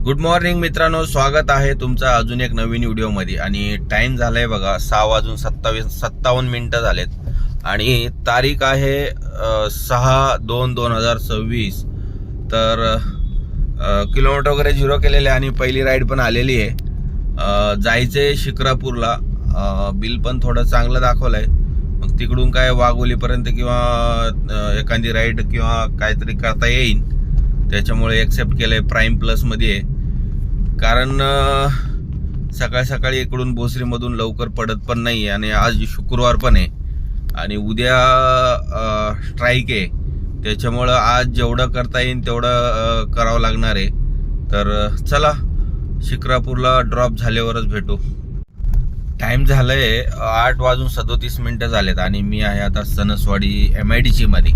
Good morning मित्रांनो, स्वागत आहे तुमचं अजून एक नवीन व्हिडिओमध्ये. आणि टाइम झालाय बघा 6:57 झालेत आणि तारीख आहे 6/2/2026. तर किलोमीटर वगैरे 0 केलेले आणि पहिली राईड पण आलेली आहे. जायचंय शिक्रापूरला. बिल पण थोडं चांगलं दाखवलंय. मग तिकडून काय वाघोलीपर्यंत किंवा एखादी राईड किंवा काहीतरी करता येईल, त्याच्यामुळे एक्सेप्ट केलंय. प्राईम प्लस मध्ये आहे, कारण सकाळी सकाळी इकडून भोसरीमधून लवकर पडत पण नाही आणि आज शुक्रवार पण आहे आणि उद्या स्ट्राईक आहे. त्याच्यामुळं आज जेवढं करता येईल तेवढं करावं लागणार आहे. तर चला, शिक्रापूरला ड्रॉप झाल्यावरच भेटू. टाइम झालंय 8:37 झालेत आणि मी आहे आता सणसवाडी MIDC मध्ये.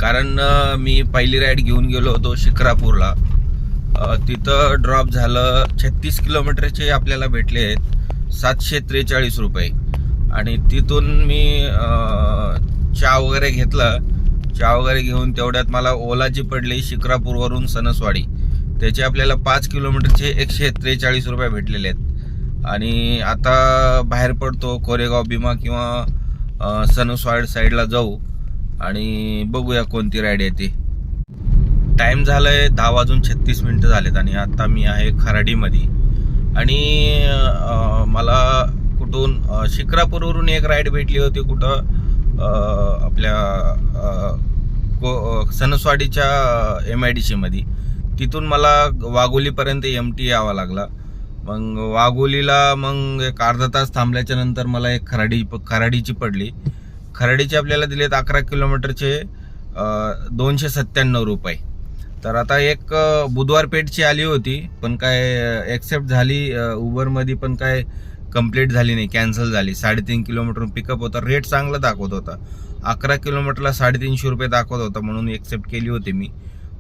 कारण मी पहिली राईड घेऊन गेलो होतो शिक्रापूरला. तिथं ड्रॉप झालं. 36 किलोमीटरचे आपल्याला भेटले आहेत 743 रुपये. आणि तिथून मी चहा वगैरे घेतला. चहा वगैरे घेऊन तेवढ्यात मला ओलाची पडली शिक्रापूरवरून सणसवाडी. त्याचे आपल्याला 5 किलोमीटरचे 143 रुपये भेटलेले आहेत. आणि आता बाहेर पडतो, कोरेगाव भीमा किंवा सणसवाडी साईडला जाऊ आणि बघूया कोणती राईड येते. टाइम झालाय 10:36 झालेत आणि आता मी आहे खराडीमध्ये. आणि मला कुठून शिक्रापूरवरून एक राईड भेटली होती, कुठं आपल्या सणसवाडीच्या MIDC मध्ये. तिथून मला वाघोलीपर्यंत MT यावा लागला. मग वाघोलीला मग एक अर्धा तास थांबल्याच्या नंतर मला एक खराडीची पडली. खराडीचे आपल्याला दिलेत 11 किलोमीटरचे 297 रुपये. तर आता एक बुधवार पेठची आली होती, पण काय एक्सेप्ट झाली उबरमध्ये, पण काय कंप्लीट झाली नाही, कॅन्सल झाली. 3.5 किलोमीटर पिकअप होता. रेट चांगला दाखवत होता. 11 किलोमीटरला 350 रुपये दाखवत होता, म्हणून एक्सेप्ट केली होती मी.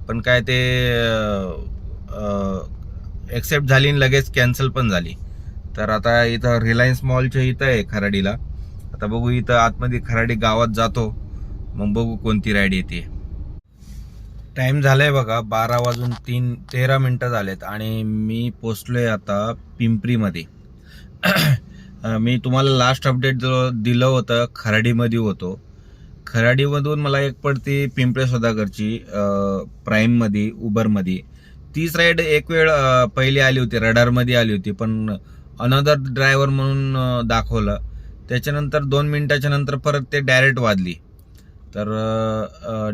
पण काय ते एक्सेप्ट झाली आणि लगेच कॅन्सल पण झाली. तर आता इथं रिलायन्स मॉलच्या इथं आहे खराडीला. आता बघू, इथं आतमध्ये खराडी गावात जातो, मग बघू कोणती राईड येते. टाइम झालाय बघा 12:13 झालेत आणि मी पोचलोय आता पिंपरीमध्ये. मी तुम्हाला लास्ट अपडेट जो दिलं होतं खराडीमध्ये होतो. खराडीमधून मला एक पडती पिंपळे सौदागरची प्राईममध्ये, उबरमध्ये. तीच राईड एक वेळ पहिली आली होती, रडारमध्ये आली होती, पण अनदर ड्रायव्हर म्हणून दाखवलं. त्याच्यानंतर 2 मिनिटाच्या नंतर परत ते डायरेक्ट वाजली. तर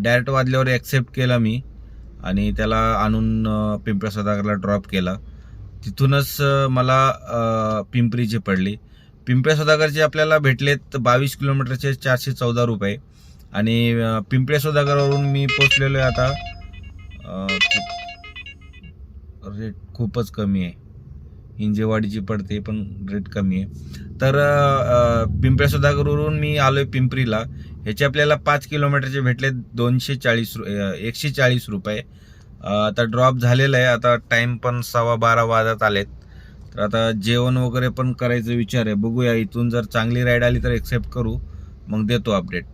डायरेक्ट वाजल्यावर ॲक्सेप्ट केला मी आणि त्याला आणून पिंपळा सौदागरला ड्रॉप केला. तिथूनच मला पिंपरीची पडली. पिंपळा सौदागरचे आपल्याला भेटलेत 22 किलोमीटरचे 414 रुपये. आणि पिंपळा सौदागरवरून मी पोचलेलो आहे आता. रेट खूपच कमी आहे. हिंजेवाडीची पडते पण रेट कमी आहे. तर पिंपळा सौदागरवरून मी आलोय पिंपरीला. ह्याचे आपल्याला 5 किलोमीटरचे भेटले 140 रुपये. आता ड्रॉप झालेला आहे. आता टाइम पण 12:15 वाजत आलेत. तर आता जेवण वगैरे पण करायचा विचार आहे. बघूया, इथून जर चांगली राईड आली तर एक्सेप्ट करू, मग देतो अपडेट.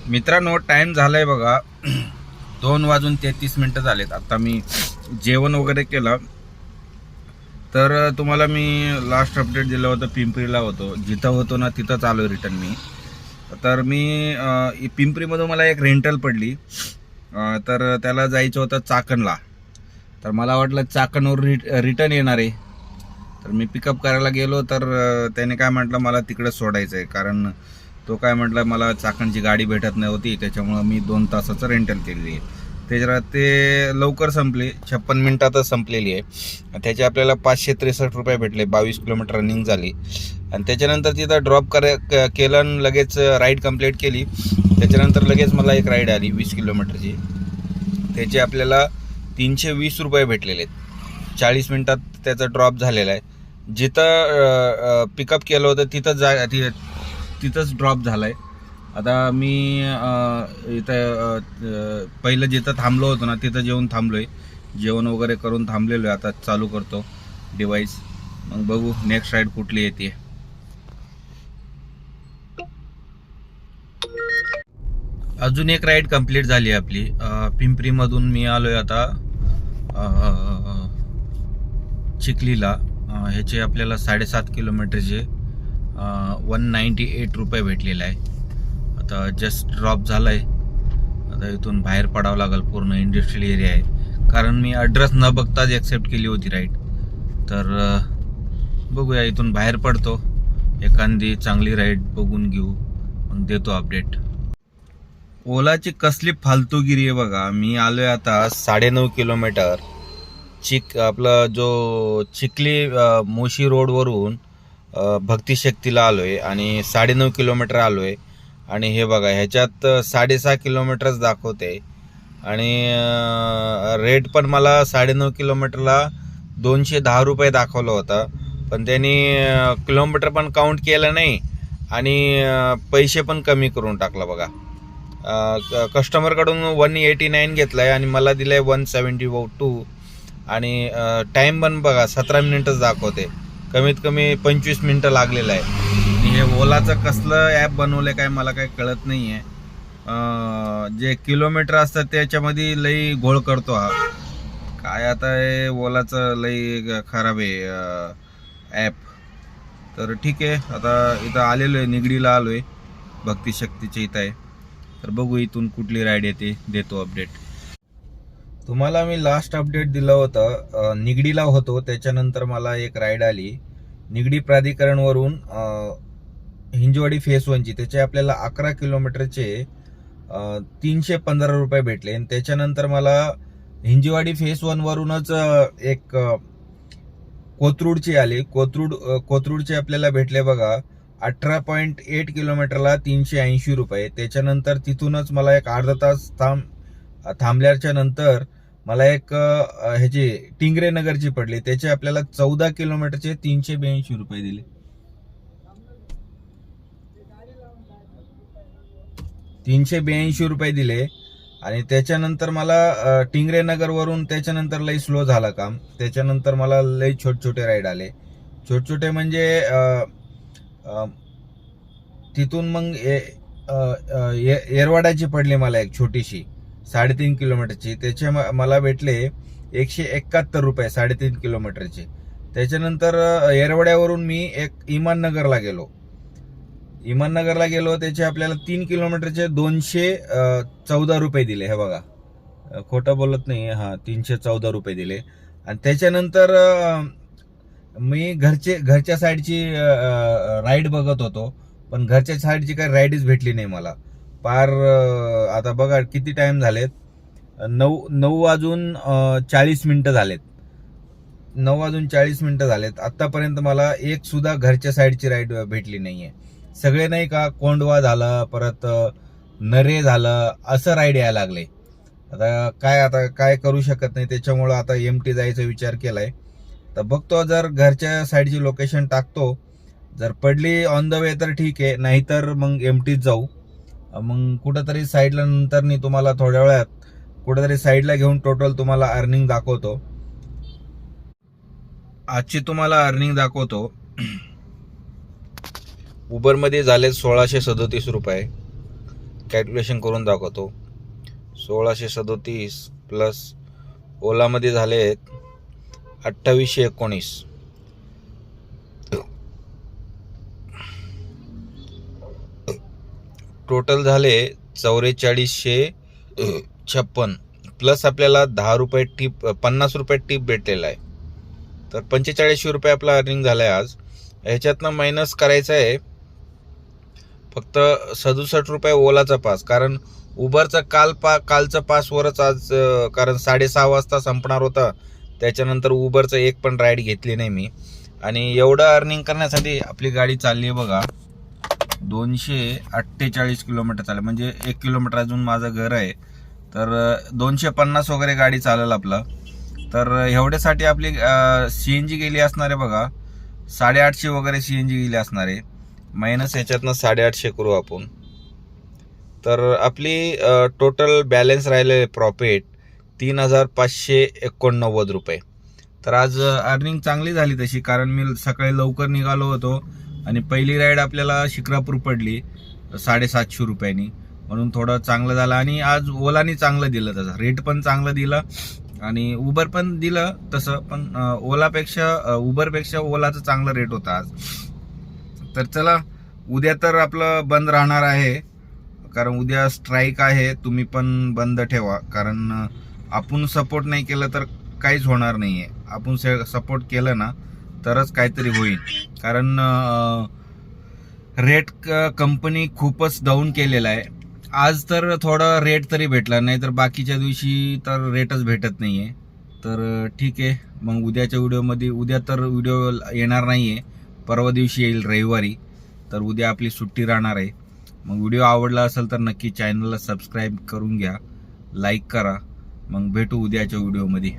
मित्रांनो, टाइम झालाय बघा 2:33 झालेत. आता मी जेवण वगैरे केलं. तर तुम्हाला मी लास्ट अपडेट दिलं होतं, पिंपरीला होतो. जिथं होतो ना तिथंच आलो रिटर्न मी. तर मी पिंपरीमधून मला एक रेंटल पडली. तर त्याला जायचं होतं चाकणला. तर मला वाटलं चाकणवर रिटर्न येणार आहे. तर मी पिकअप करायला गेलो. तर त्याने काय म्हटलं, मला तिकडे सोडायचं आहे. कारण तो काय म्हटलं, मला चाकणची गाडी भेटत नव्हती, त्याच्यामुळं मी 2 तासाचं रेंटल केलेली आहे. त्याच्यात ते लवकर संपली, 56 मिनिटातच संपलेली आहे. त्याचे आपल्याला 563 रुपये भेटले. 22 किलोमीटर रनिंग झाली. आणि त्याच्यानंतर तिथं ड्रॉप केलं आणि लगेच राईड कंप्लीट केली. त्याच्यानंतर लगेच मला एक राईड आली 20 किलोमीटरची. त्याचे आपल्याला 320 रुपये भेटलेले आहेत. 40 मिनिटात त्याचा ड्रॉप झालेला आहे. जिथं पिकअप केलं होतं तिथंच ड्रॉप झाला आहे. आता मी इथं पहिलं जिथं थांबलो होतो ना तिथं जेवण थांबलो आहे. जेवण वगैरे करून थांबलेलो आहे. आता चालू करतो डिव्हाइस, मग बघू नेक्स्ट राईड कुठली येते. अजून एक राईड कंप्लीट झाली आपली. पिंपरीमधून मी आलोय आता चिखलीला ह्याचे आपल्याला 7.5 किलोमीटरचे 198 रुपये भेटलेले आहे. आता जस्ट ड्रॉप झाला आहे. आता इथून बाहेर पडावं लागेल. पूर्ण इंडस्ट्रियल एरिया आहे, कारण मी ॲड्रेस न बघताच ॲक्सेप्ट केली होती राईड. तर बघूया, इथून बाहेर पडतो, एखादी चांगली राईड बघून घेऊ, मग देतो अपडेट. ओलाची कसली फालतूगिरी आहे बघा. मी आलोय आता 9.5 किलोमीटर आपला जो चिखली मोशी रोडवरून भक्तिशक्तीला आलोय आणि 9.5 किलोमीटर आलोय. आणि हे बघा, ह्याच्यात 6.5 किलोमीटरच दाखवते आणि रेट पण मला 9.5 किलोमीटरला 210 रुपये दाखवलं होता, पण त्यांनी किलोमीटर पण काउंट केलं नाही आणि पैसे पण कमी करून टाकला बघा. कस्टमरकडून 189 घेतलाय आणि मला दिलंय 172 आणि टाइम पण बघा 17 मिनिटच दाखवते. कमीत कमी 25 मिनिटं लागलेलं आहे. आणि हे ओलाचं कसलं ॲप बनवलं काय मला काही कळत नाही आहे. जे किलोमीटर असतात त्याच्यामध्ये लई घोळ करतो हा. काय आता हे ओलाचं लई खराब आहे ॲप. तर ठीक आहे, आता इथं आलेलो आहे, निगडीला आलो आहे, भक्तिशक्तीच्या इथं आहे. तर बघू इथून कुठली राईड येते, देतो अपडेट. तुम्हाला मी लास्ट अपडेट दिलं होतं, निगडीला होतो, त्याच्यानंतर मला एक राईड आली निगडी प्राधिकरणवरून हिंजवाडी फेस 1ची. त्याचे आपल्याला 11 किलोमीटरचे 315 रुपये भेटले. आणि त्याच्यानंतर मला हिंजवाडी फेस 1 वरूनच एक कोथरूडची आली. कोथरूडचे आपल्याला भेटले बघा 18.8 किलोमीटरला 380 रुपये. त्याच्यानंतर तिथूनच मला एक अर्धा तास थांबल्याच्या नंतर मला एक ह्याची टिंगरे नगरची पडली. त्याचे आपल्याला 14 किलोमीटरचे 382 रुपये दिले. 382 रुपये दिले. आणि त्याच्यानंतर मला टिंगरे नगरवरून त्याच्यानंतर लई स्लो झालं काम. त्याच्यानंतर मला लई छोटे राईड आले. छोटे म्हणजे तिथून मग येरवाड्याची पडली मला एक छोटीशी 3.5 किलोमीटरची. त्याचे मला भेटले 171 रुपये 3.5 किलोमीटरचे. त्याच्यानंतर येरवाड्यावरून मी एक इमाननगरला गेलो. त्याचे आपल्याला 3 किलोमीटरचे 214 रुपये दिले. हे बघा, खोटं बोलत नाही, 314 रुपये दिले. आणि त्याच्यानंतर मी घरच्या साईडची राईड बघत होतो, पण घरच्या साईडची काही राईडच भेटली नाही मला. पार आता बघा किती टाइम झालेत, 9 वाजून 40 मिनिटं झालेत. 9 वाजून 40 मिनिटं झालेत. आतापर्यंत मला एक सुद्धा घरच्या साईडची राईड भेटली नाहीये. सगळे नाही का, कोंडवा झालं, परत नरे झालं, असं राईड यायला लागले. आता काय करू शकत नाही. त्याच्यामुळं आता एमटी जायचा विचार केलाय. तर बघतो, जर घरच्या साईडची लोकेशन टाकतो, जर पडली ऑन द वे तर ठीक आहे, नाहीतर मग एमटीच जाऊ. मग कुठंतरी साईडला नंतर मी तुम्हाला थोड्या वेळात कुठेतरी साईडला घेऊन टोटल तुम्हाला अर्निंग दाखवतो. आजची तुम्हाला अर्निंग दाखवतो. उबरमध्ये झाले 1637 रुपये. कॅल्क्युलेशन करून दाखवतो. 1637 प्लस ओलामध्ये झाले 2819. टोटल झाले 4456 प्लस आपल्याला 10 रुपये टिप, 50 रुपये टिप भेटलेला आहे. तर 4500 रुपये आपला अर्निंग झालाय आज. ह्याच्यातनं मायनस करायचं आहे फक्त 67 रुपये ओलाचा पास, कारण उबरचा कालचं पासवरच आज, कारण 6:30 वाजता संपणार होता. त्याच्यानंतर उबरचं एक पण राईड घेतली नाही मी. आणि एवढं अर्निंग करण्यासाठी आपली गाडी चालली आहे बघा 248 किलोमीटर चालेल. म्हणजे 1 किलोमीटर अजून माझं घर आहे, तर 250 वगैरे गाडी चालेल आपलं. तर एवढ्यासाठी आपली CNG गेली असणार आहे बघा 850 वगैरे CNG गेली असणार आहे. मायनस ह्याच्यातनं 850 करू आपण. तर आपली टोटल बॅलन्स राहिलेले प्रॉफिट 3589 रुपये. तर आज अर्निंग चांगली झाली तशी, कारण मी सकाळी लवकर निघालो होतो आणि पहिली राईड आपल्याला शिक्रापूर पडली 750 रुपयांनी, म्हणून थोडं चांगलं झालं. आणि आज ओलानी चांगलं दिलं, त्याचा रेट पण चांगलं दिला आणि उबर पण दिलं तसं, पण उबरपेक्षा ओलाचं चांगलं रेट होता आज. तर चला, उद्या तर आपलं बंद राहणार आहे, कारण उद्या स्ट्राईक आहे. तुम्ही पण बंद ठेवा, कारण आपण सपोर्ट नाही केलं तर काहीच होणार नाहीये. आपण सपोर्ट केलं ना तरच काहीतरी होईल, कारण रेट कंपनी खूपच डाऊन केलेला आहे. आज तर थोडा रेट तरी भेटला, नाही तर बाकीच्या दिवशी तर रेटच भेटत नाहीये. तर ठीक आहे, मग उद्याच्या व्हिडिओमध्ये, उद्या तर व्हिडिओ येणार नाहीये, परवा दिवशी येईल रविवारी. तर उद्या आपली सुट्टी राहणार आहे. मग व्हिडिओ आवडला असेल तर नक्की चॅनलला सबस्क्राईब करून घ्या, लाईक करा. मग भेटू उद्याच्या व्हिडिओमध्ये.